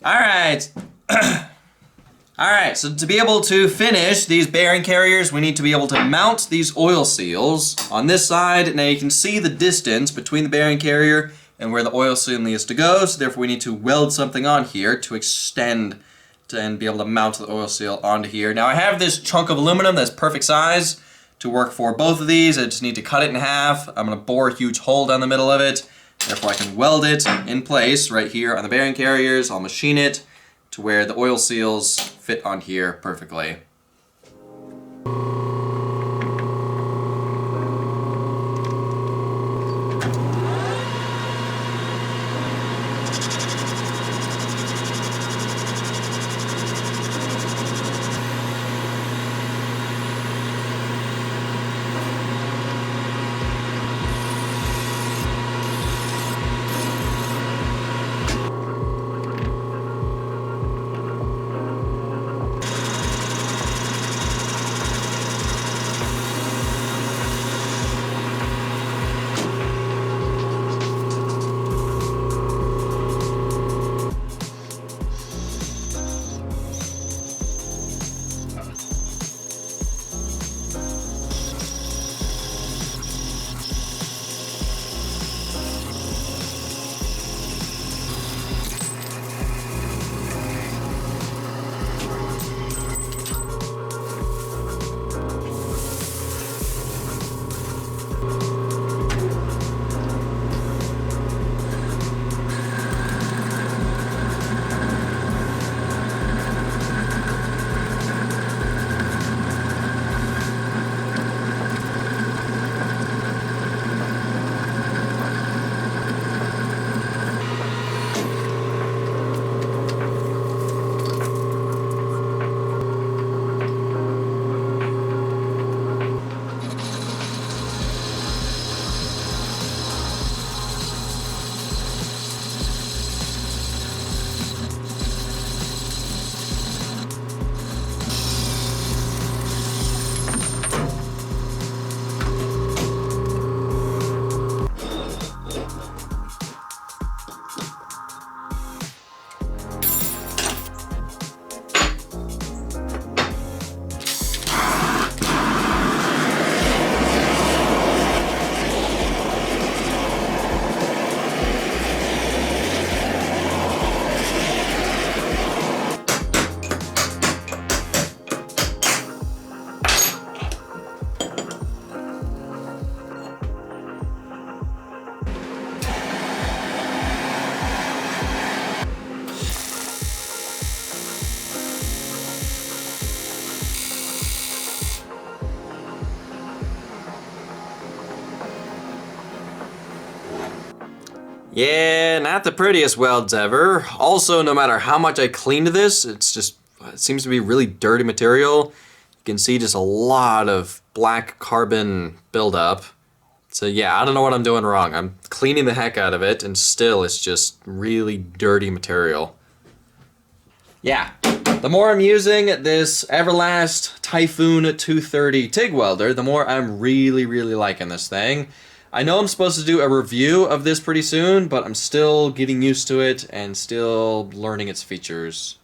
Alright. Alright, so to be able to finish these bearing carriers, we need to be able to mount these oil seals on this side. Now you can see the distance between the bearing carrier and where the oil seal needs to go, so therefore we need to weld something on here to extend and be able to mount the oil seal onto here. Now I have this chunk of aluminum that's perfect size to work for both of these. I just need to cut it in half. I'm going to bore a huge hole down the middle of it. Therefore I can weld it in place right here on the bearing carriers. I'll machine it to where the oil seals fit on here perfectly. Yeah, not the prettiest welds ever. Also, no matter how much I cleaned this, it seems to be really dirty material. You can see just a lot of black carbon buildup. So yeah, I don't know what I'm doing wrong. I'm cleaning the heck out of it, and still it's just really dirty material. Yeah, the more I'm using this Everlast Typhoon 230 TIG welder, the more I'm really liking this thing. I know I'm supposed to do a review of this pretty soon, but I'm still getting used to it and still learning its features.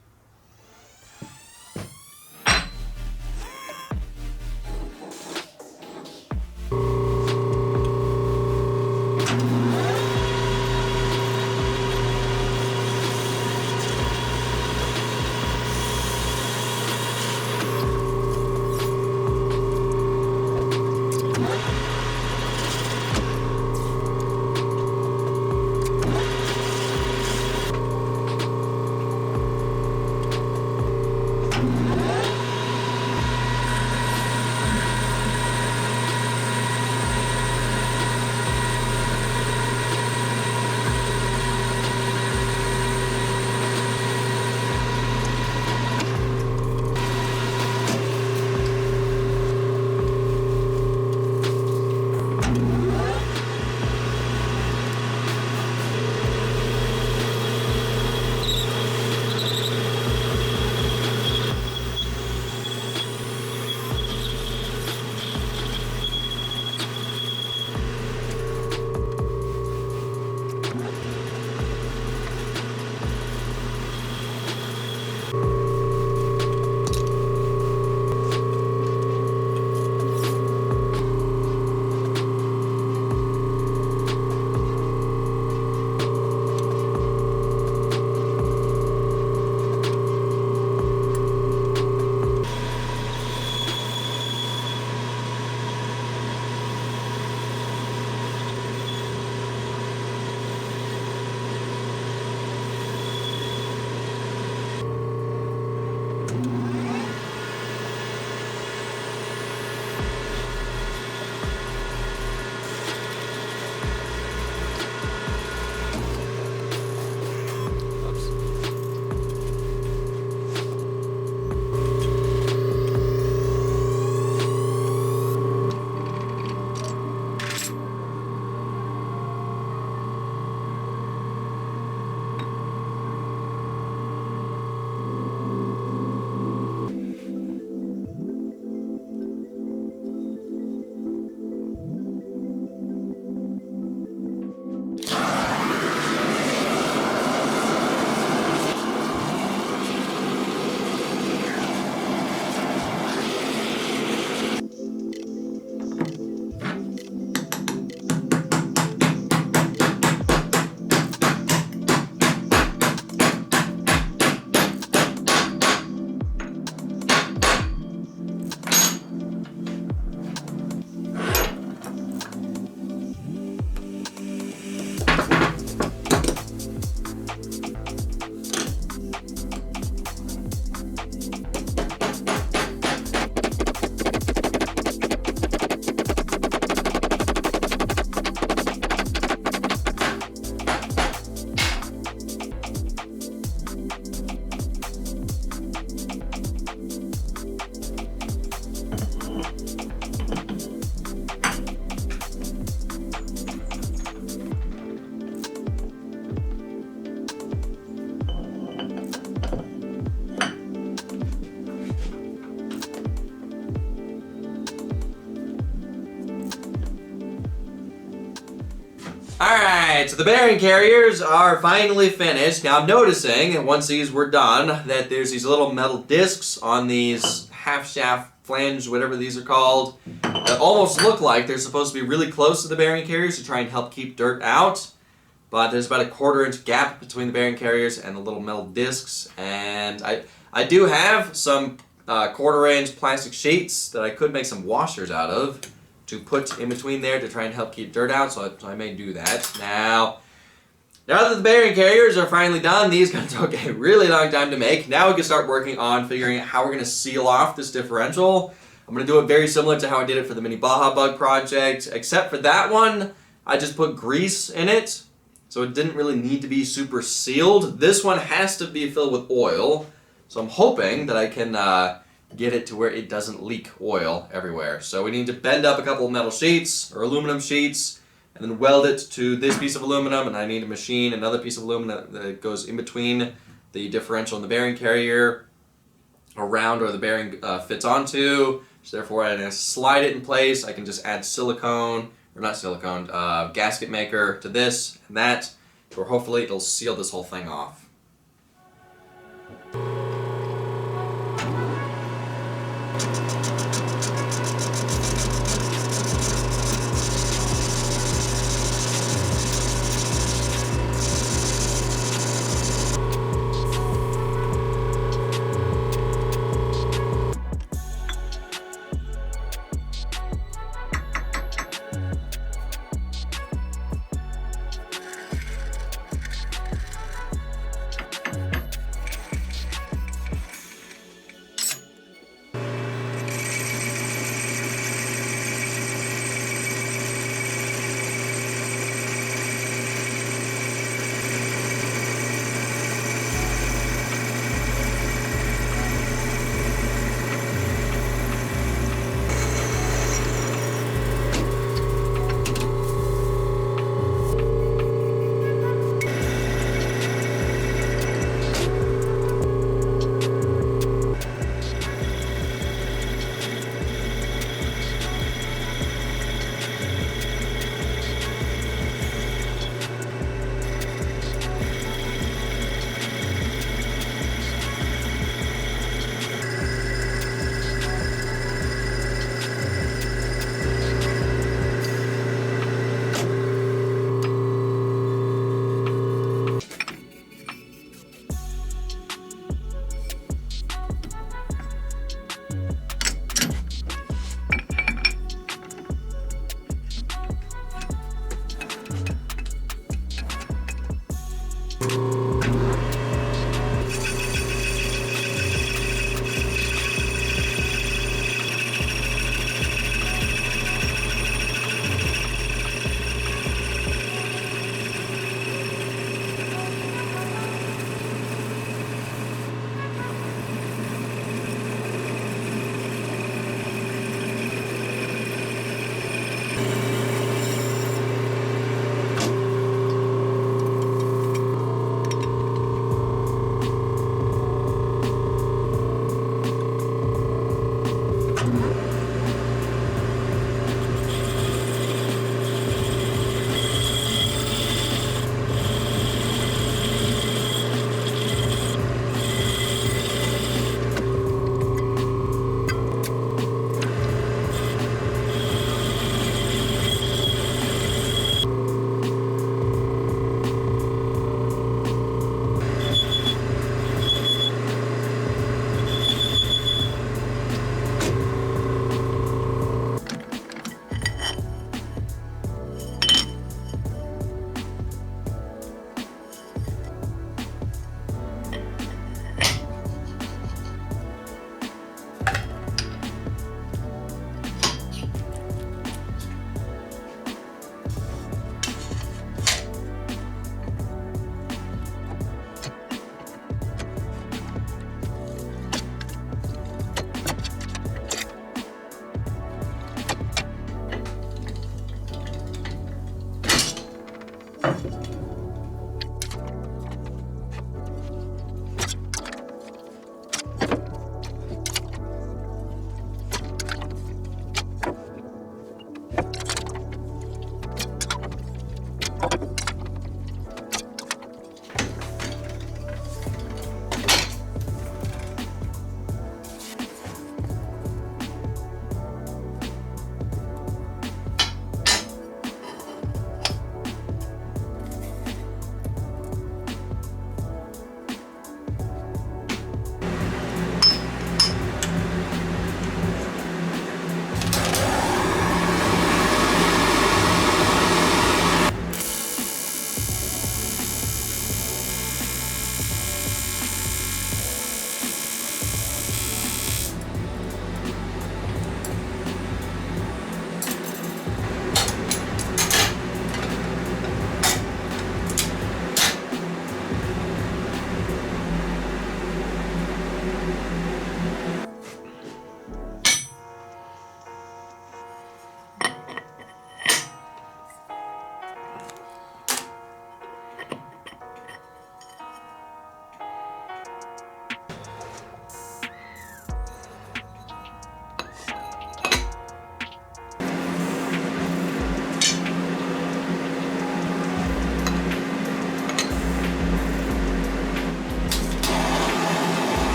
Alright, so the bearing carriers are finally finished. Now I'm noticing, once these were done, that there's these little metal discs on these half-shaft flange, whatever these are called, that almost look like they're supposed to be really close to the bearing carriers to try and help keep dirt out. But there's about a 1/4 inch gap between the bearing carriers and the little metal discs. And I do have some 1/4 inch plastic sheets that I could make some washers out of to put in between there to try and help keep dirt out, so I may do that. Now that the bearing carriers are finally done, these gonna took a really long time to make. Now we can start working on figuring out how we're gonna seal off this differential. I'm gonna do it very similar to how I did it for the Mini Baja Bug project, except for that one, I just put grease in it, so it didn't really need to be super sealed. This one has to be filled with oil, so I'm hoping that I can get it to where it doesn't leak oil everywhere. So we need to bend up a couple of metal sheets, or aluminum sheets, and then weld it to this piece of aluminum, and I need to machine another piece of aluminum that goes in between the differential and the bearing carrier, around where the bearing fits onto. So therefore, I'm going to slide it in place. I can just add silicone, or not silicone, gasket maker to this and that, or hopefully it'll seal this whole thing off.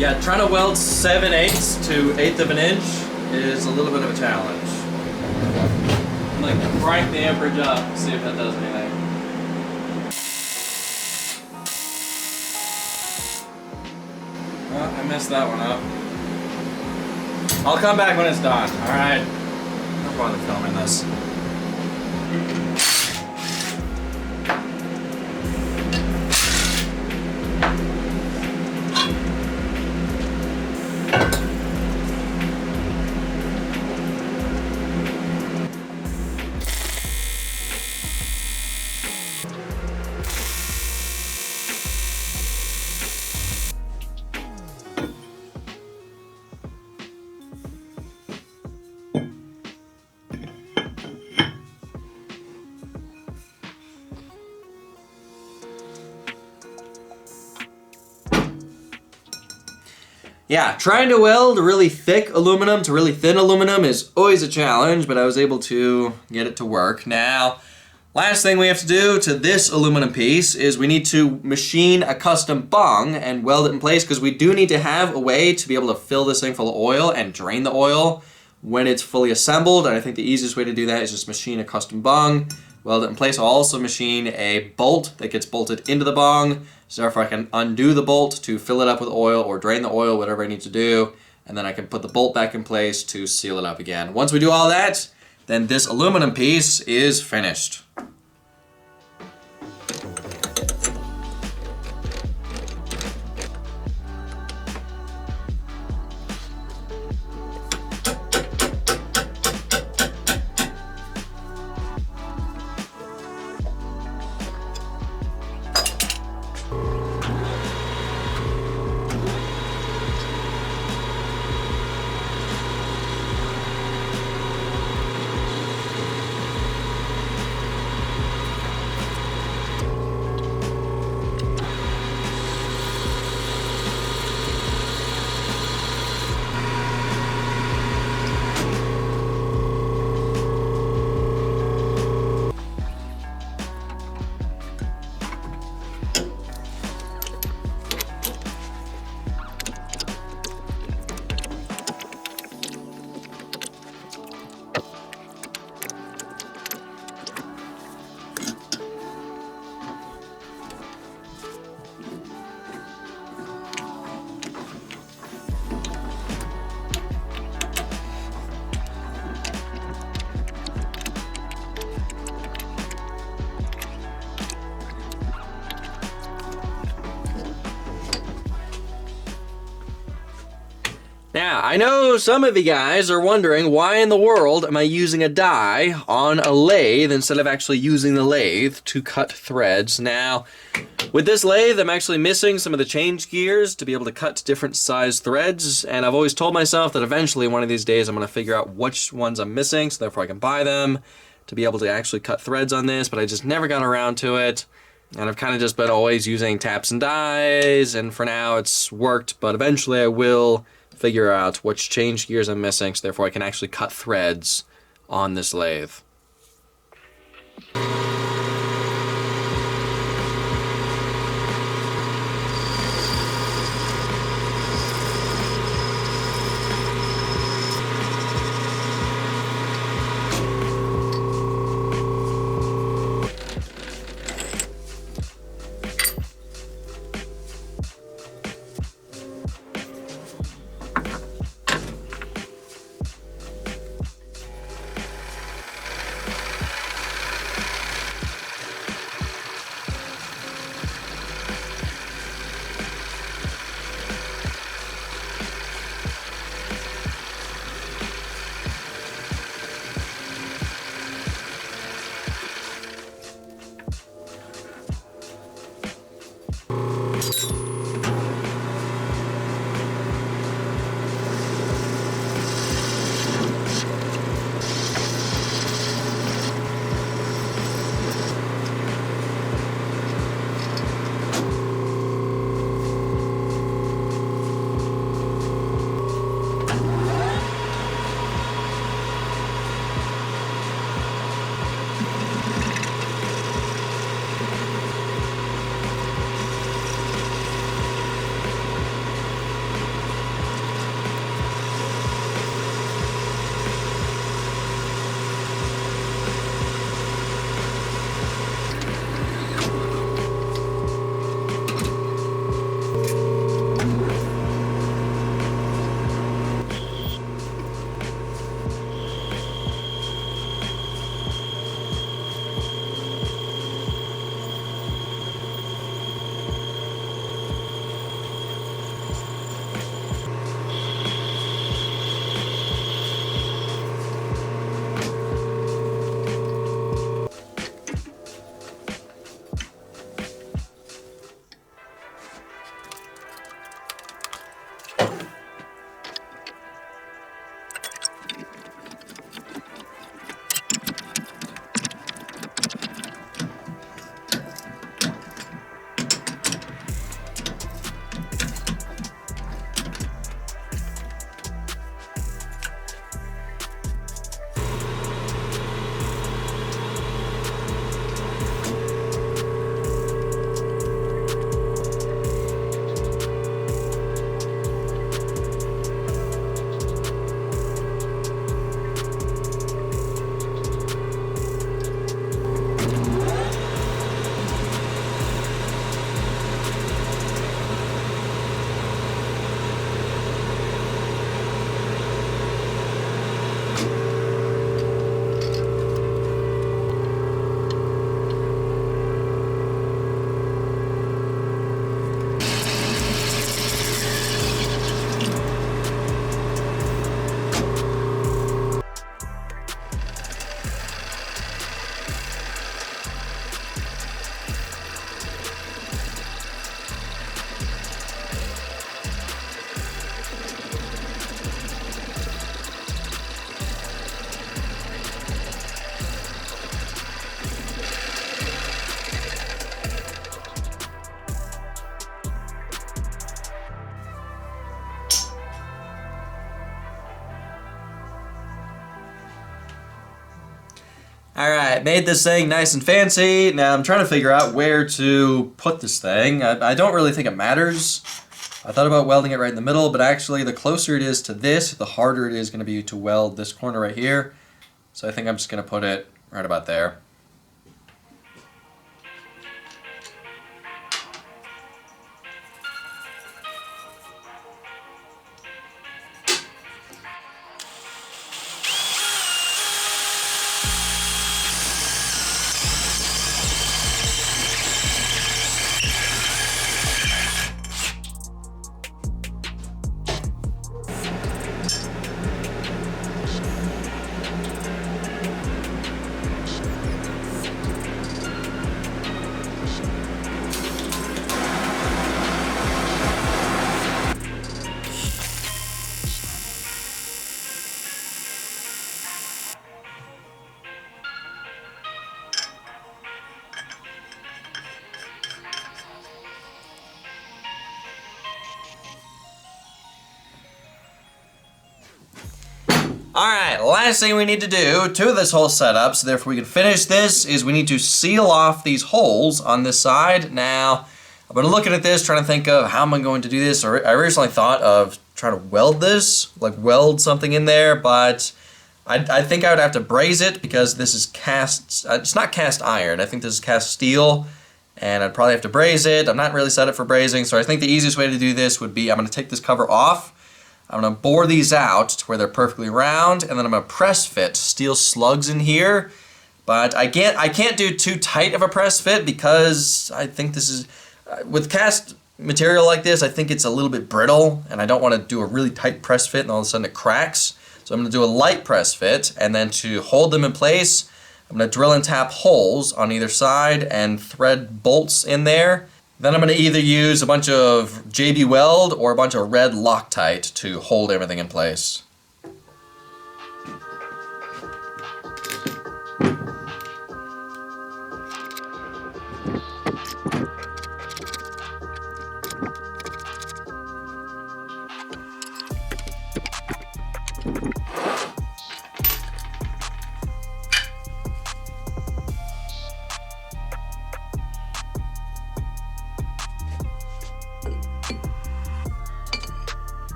Yeah, trying to weld 7/8 to 1/8 of an inch is a little bit of a challenge. I'm like crank the amperage up, see if that does anything. Oh, I messed that one up. I'll come back when it's done, alright? Don't bother filming this. Yeah, trying to weld really thick aluminum to really thin aluminum is always a challenge, but I was able to get it to work. Now, last thing we have to do to this aluminum piece is we need to machine a custom bung and weld it in place, because we do need to have a way to be able to fill this thing full of oil and drain the oil when it's fully assembled. And I think the easiest way to do that is just machine a custom bung, weld it in place. I'll also machine a bolt that gets bolted into the bung, so therefore I can undo the bolt to fill it up with oil or drain the oil, whatever I need to do, and then I can put the bolt back in place to seal it up again. Once we do all that, then this aluminum piece is finished. Now, I know some of you guys are wondering why in the world am I using a die on a lathe instead of actually using the lathe to cut threads. Now, with this lathe, I'm actually missing some of the change gears to be able to cut different size threads, and I've always told myself that eventually one of these days I'm going to figure out which ones I'm missing, so therefore I can buy them to be able to actually cut threads on this, but I just never got around to it. And I've kind of just been always using taps and dies, and for now it's worked, but eventually I will figure out which change gears I'm missing, so therefore I can actually cut threads on this lathe. Alright, made this thing nice and fancy. Now I'm trying to figure out where to put this thing. I don't really think it matters. I thought about welding it right in the middle, but actually the closer it is to this, the harder it is going to be to weld this corner right here. So I think I'm just going to put it right about there. Alright, last thing we need to do to this whole setup, so therefore we can finish this, is we need to seal off these holes on this side. Now, I've been looking at this, trying to think of how am I going to do this. I originally thought of trying to weld this, like weld something in there, but I think I would have to braze it because this is cast, it's not cast iron, I think this is cast steel, and I'd probably have to braze it. I'm not really set up for brazing, so I think the easiest way to do this would be I'm going to take this cover off. I'm going to bore these out to where they're perfectly round, and then I'm going to press fit steel slugs in here. But I can't do too tight of a press fit because I think this is, with cast material like this, I think it's a little bit brittle, and I don't want to do a really tight press fit and all of a sudden it cracks. So I'm going to do a light press fit, and then to hold them in place, I'm going to drill and tap holes on either side and thread bolts in there. Then I'm going to either use a bunch of JB Weld or a bunch of red Loctite to hold everything in place.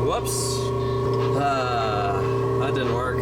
Whoops. That didn't work.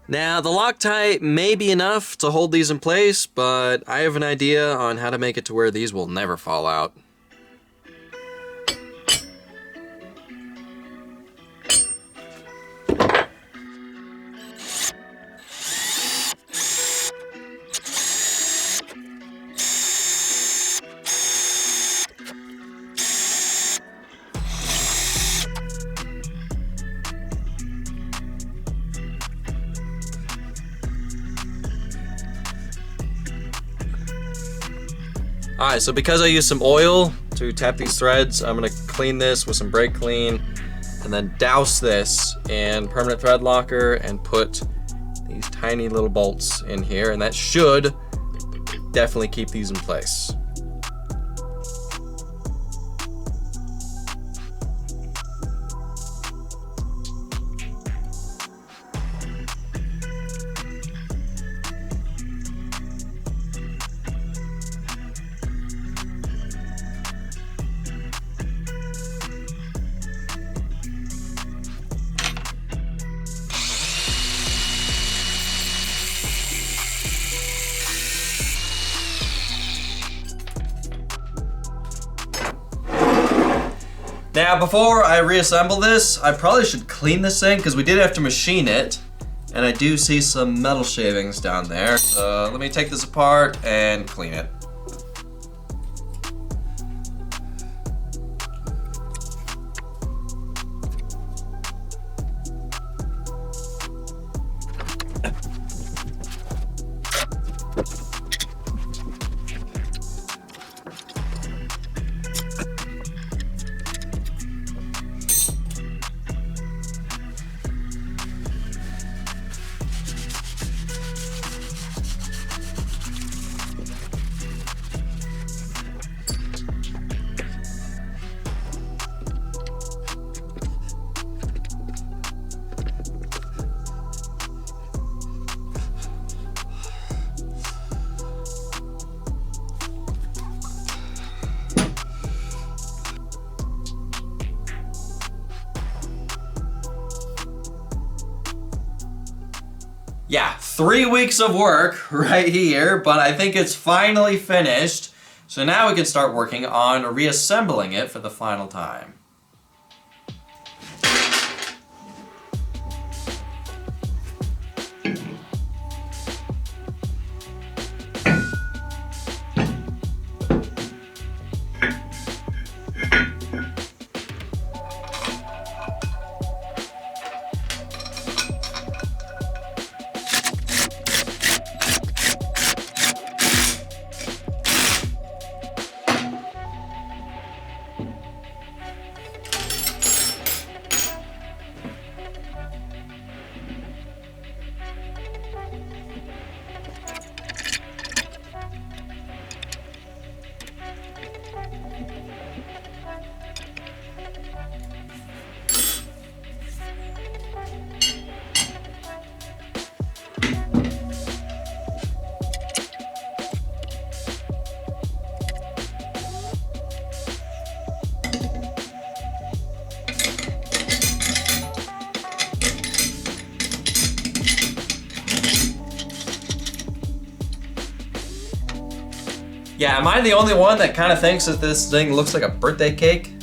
Now, the Loctite may be enough to hold these in place, but I have an idea on how to make it to where these will never fall out. Alright, so because I used some oil to tap these threads, I'm gonna clean this with some brake clean and then douse this in permanent thread locker and put these tiny little bolts in here, and that should definitely keep these in place. Now, before I reassemble this, I probably should clean this thing because we did have to machine it, and I do see some metal shavings down there. So let me take this apart and clean it. Yeah, 3 weeks of work right here, but I think it's finally finished. So now we can start working on reassembling it for the final time. Yeah, am I the only one that kind of thinks that this thing looks like a birthday cake?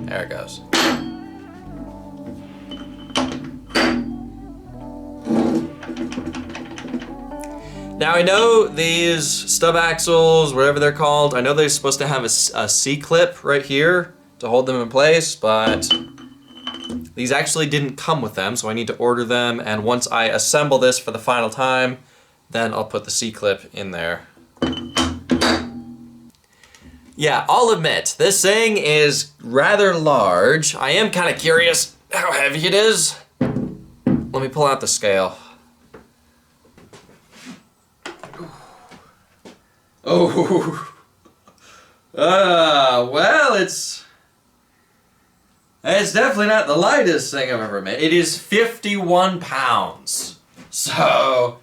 There it goes. Now I know these stub axles, whatever they're called, I know they're supposed to have a C-clip right here to hold them in place, but these actually didn't come with them, so I need to order them, and once I assemble this for the final time, then I'll put the C-clip in there. Yeah, I'll admit, this thing is rather large. I am kind of curious how heavy it is. Let me pull out the scale. Oh, well, it's definitely not the lightest thing I've ever made. It is 51 pounds. So,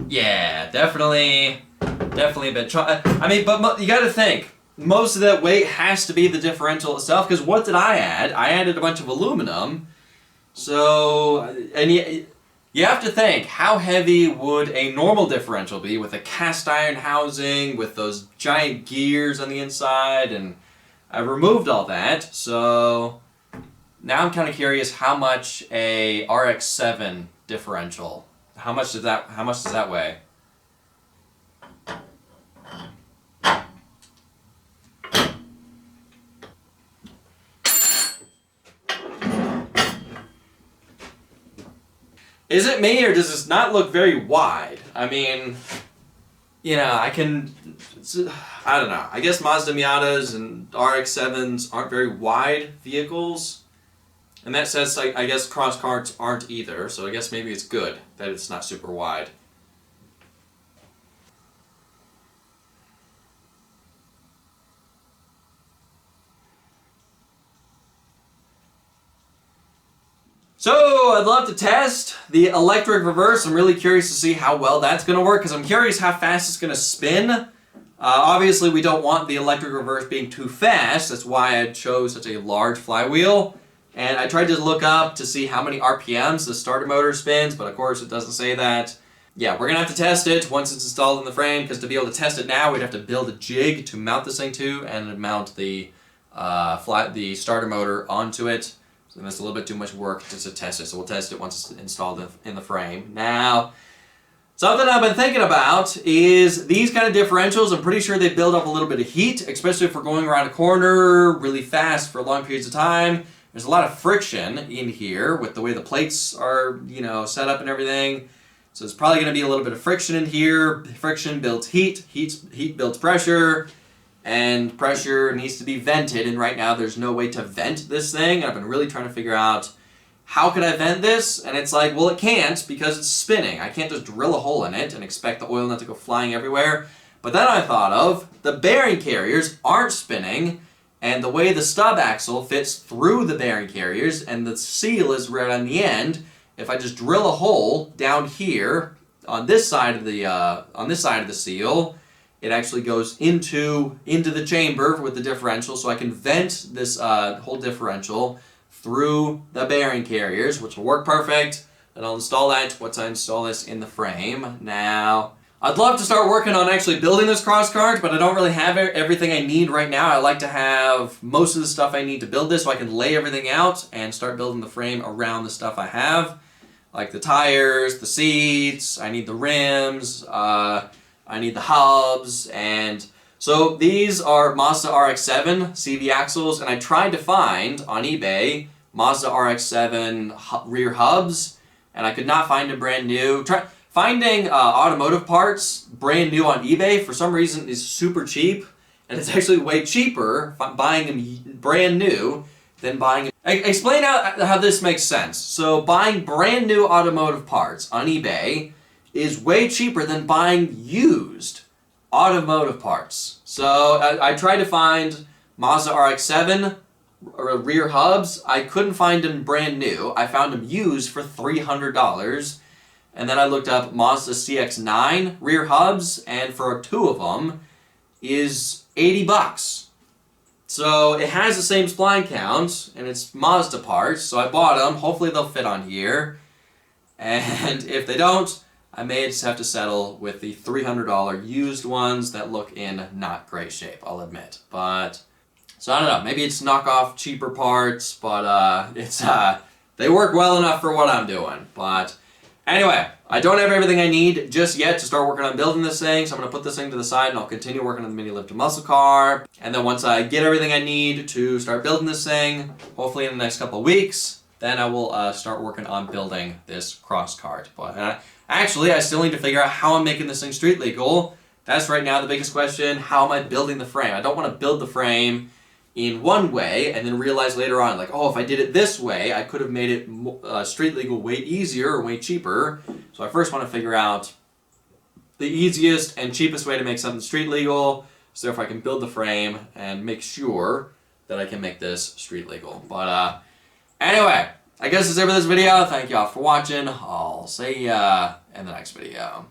yeah, definitely a bit. I mean, but you gotta think, most of that weight has to be the differential itself, because what did I add? I added a bunch of aluminum. So, and you have to think, how heavy would a normal differential be with a cast iron housing, with those giant gears on the inside, and I removed all that, so now I'm kind of curious how much a RX-7 differential, how much does that weigh? Is it me, or does this not look very wide? I mean, you know, I don't know. I guess Mazda Miatas and RX-7s aren't very wide vehicles. And that says, like, I guess cross karts aren't either, so I guess maybe it's good that it's not super wide. So, I'd love to test the electric reverse. I'm really curious to see how well that's going to work, because I'm curious how fast it's going to spin. Obviously, we don't want the electric reverse being too fast. That's why I chose such a large flywheel. And I tried to look up to see how many RPMs the starter motor spins, but of course it doesn't say that. Yeah, we're going to have to test it once it's installed in the frame, because to be able to test it now, we'd have to build a jig to mount this thing to and mount the starter motor onto it. So that's a little bit too much work just to test it, so we'll test it once it's installed in the frame. Now, something I've been thinking about is these kind of differentials. I'm pretty sure they build up a little bit of heat, especially if we're going around a corner really fast for long periods of time. There's a lot of friction in here with the way the plates are, you know, set up and everything. So there's probably going to be a little bit of friction in here. Friction builds heat. Heat builds pressure. And pressure needs to be vented. And right now there's no way to vent this thing. I've been really trying to figure out how could I vent this? And it's like, well, it can't because it's spinning. I can't just drill a hole in it and expect the oil not to go flying everywhere. But then I thought of the bearing carriers aren't spinning. And the way the stub axle fits through the bearing carriers and the seal is right on the end, if I just drill a hole down here on this side of the seal, it actually goes into the chamber with the differential, so I can vent this whole differential through the bearing carriers, which will work perfect. And I'll install that once I install this in the frame. Now, I'd love to start working on actually building this cross kart, but I don't really have everything I need right now. I like to have most of the stuff I need to build this so I can lay everything out and start building the frame around the stuff I have. Like the tires, the seats, I need the rims, I need the hubs, and so these are Mazda RX-7 CV axles, and I tried to find on eBay Mazda RX-7 rear hubs, and I could not find them brand new. Finding automotive parts brand new on eBay for some reason is super cheap, and it's actually way cheaper buying them brand new than buying them. Explain how this makes sense. So buying brand new automotive parts on eBay is way cheaper than buying used automotive parts. So I tried to find Mazda RX-7 rear hubs. I couldn't find them brand new. I found them used for $300. And then I looked up Mazda CX-9 rear hubs, and for two of them is $80. So it has the same spline count, and it's Mazda parts, so I bought them. Hopefully they'll fit on here. And if they don't, I may just have to settle with the $300 used ones that look in not great shape, I'll admit. But, so I don't know, maybe it's knockoff cheaper parts, but they work well enough for what I'm doing. But anyway, I don't have everything I need just yet to start working on building this thing, so I'm going to put this thing to the side and I'll continue working on the mini lift and muscle car. And then once I get everything I need to start building this thing, hopefully in the next couple of weeks, then I will start working on building this cross kart. But actually, I still need to figure out how I'm making this thing street legal. That's right now the biggest question. How am I building the frame? I don't want to build the frame in one way and then realize later on, like, oh, if I did it this way, I could have made it street legal way easier or way cheaper. So I first want to figure out the easiest and cheapest way to make something street legal, so if I can build the frame and make sure that I can make this street legal. But anyway, I guess that's it for this video. Thank y'all for watching. I'll see ya in the next video.